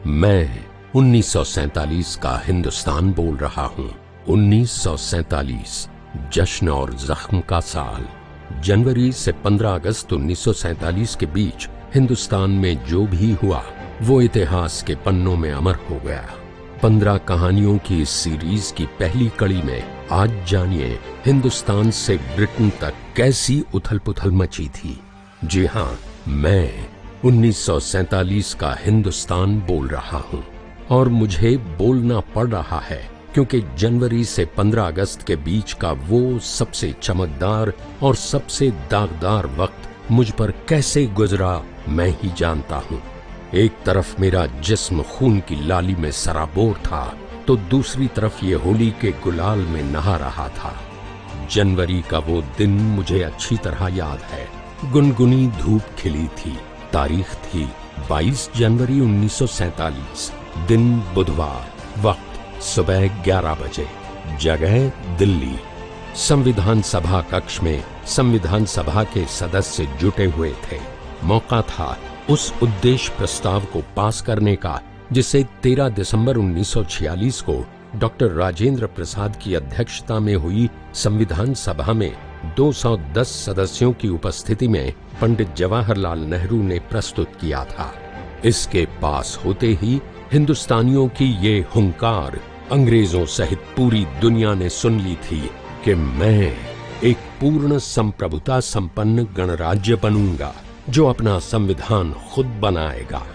मैं 1947 का हिंदुस्तान बोल रहा हूं। 1947 जश्न और जख्म का साल। जनवरी से 15 अगस्त 1947 के बीच हिंदुस्तान में जो भी हुआ वो इतिहास के पन्नों में अमर हो गया। 15 कहानियों की इस सीरीज की पहली कड़ी में आज जानिए हिंदुस्तान से ब्रिटेन तक कैसी उथल पुथल मची थी। जी हाँ, मैं 1947 का हिंदुस्तान बोल रहा हूँ और मुझे बोलना पड़ रहा है क्योंकि जनवरी से 15 अगस्त के बीच का वो सबसे चमकदार और सबसे दागदार वक्त मुझ पर कैसे गुजरा मैं ही जानता हूँ। एक तरफ मेरा जिस्म खून की लाली में सराबोर था तो दूसरी तरफ ये होली के गुलाल में नहा रहा था। जनवरी का वो दिन मुझे अच्छी तरह याद है। गुनगुनी धूप खिली थी। तारीख थी 22 जनवरी 1947। दिन बुधवार। वक्त सुबह 11 बजे। जगह दिल्ली। संविधान सभा कक्ष में संविधान सभा के सदस्य जुटे हुए थे। मौका था उस उद्देश्य प्रस्ताव को पास करने का जिसे 13 दिसंबर 1946 को डॉक्टर राजेंद्र प्रसाद की अध्यक्षता में हुई संविधान सभा में 210 सदस्यों की उपस्थिति में पंडित जवाहरलाल नेहरू ने प्रस्तुत किया था। इसके पास होते ही हिंदुस्तानियों की ये हुंकार अंग्रेजों सहित पूरी दुनिया ने सुन ली थी कि मैं एक पूर्ण संप्रभुता संपन्न गणराज्य बनूंगा जो अपना संविधान खुद बनाएगा।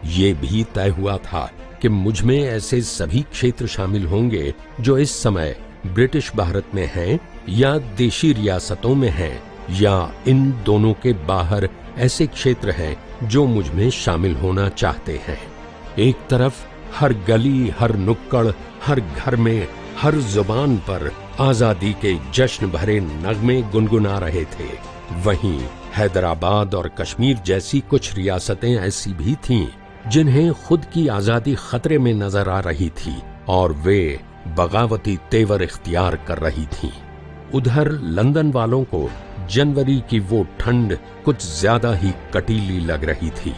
ये भी तय हुआ था कि मुझ में ऐसे सभी क्षेत्र शामिल होंगे जो इस समय ब्रिटिश भारत में हैं या देशी रियासतों में हैं या इन दोनों के बाहर ऐसे क्षेत्र हैं जो मुझ में शामिल होना चाहते हैं। एक तरफ हर गली, हर नुक्कड़, हर घर में, हर जुबान पर आजादी के जश्न भरे नगमे गुनगुना रहे थे। वहीं हैदराबाद और कश्मीर जैसी कुछ रियासतें ऐसी भी थीं जिन्हें खुद की आजादी खतरे में नजर आ रही थी और वे बगावती तेवर इख्तियार कर रही थीं। उधर लंदन वालों को जनवरी की वो ठंड कुछ ज्यादा ही कटीली लग रही थी।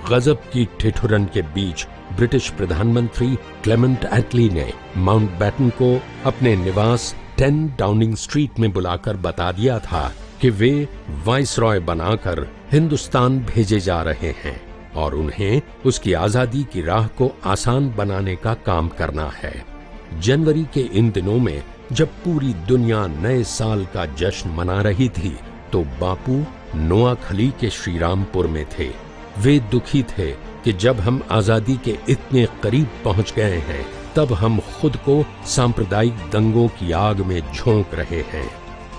गजब की ठिठुरन के बीच ब्रिटिश प्रधानमंत्री क्लेमेंट एटली ने माउंटबेटन को अपने निवास 10 डाउनिंग स्ट्रीट में बुलाकर बता दिया था कि वे वाइसरॉय बनाकर हिंदुस्तान भेजे जा रहे हैं और उन्हें उसकी आजादी की राह को आसान बनाने का काम करना है। जनवरी के इन दिनों में जब पूरी दुनिया नए साल का जश्न मना रही थी तो बापू नोआखली के श्रीरामपुर में थे। वे दुखी थे कि जब हम आजादी के इतने करीब पहुंच गए हैं तब हम खुद को सांप्रदायिक दंगों की आग में झोंक रहे हैं।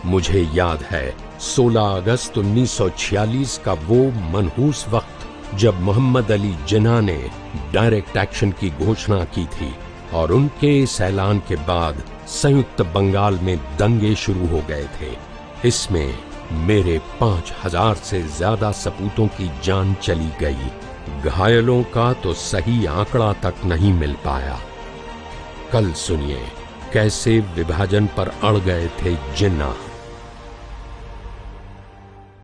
मुझे याद है 16 अगस्त 1946 का वो मनहूस वक्त जब मोहम्मद अली जिन्ना ने डायरेक्ट एक्शन की घोषणा की थी और उनके इस ऐलान के बाद संयुक्त बंगाल में दंगे शुरू हो गए थे। इसमें मेरे 5000 से ज्यादा सपूतों की जान चली गई। घायलों का तो सही आंकड़ा तक नहीं मिल पाया। कल सुनिए कैसे विभाजन पर अड़ गए थे जिन्ना।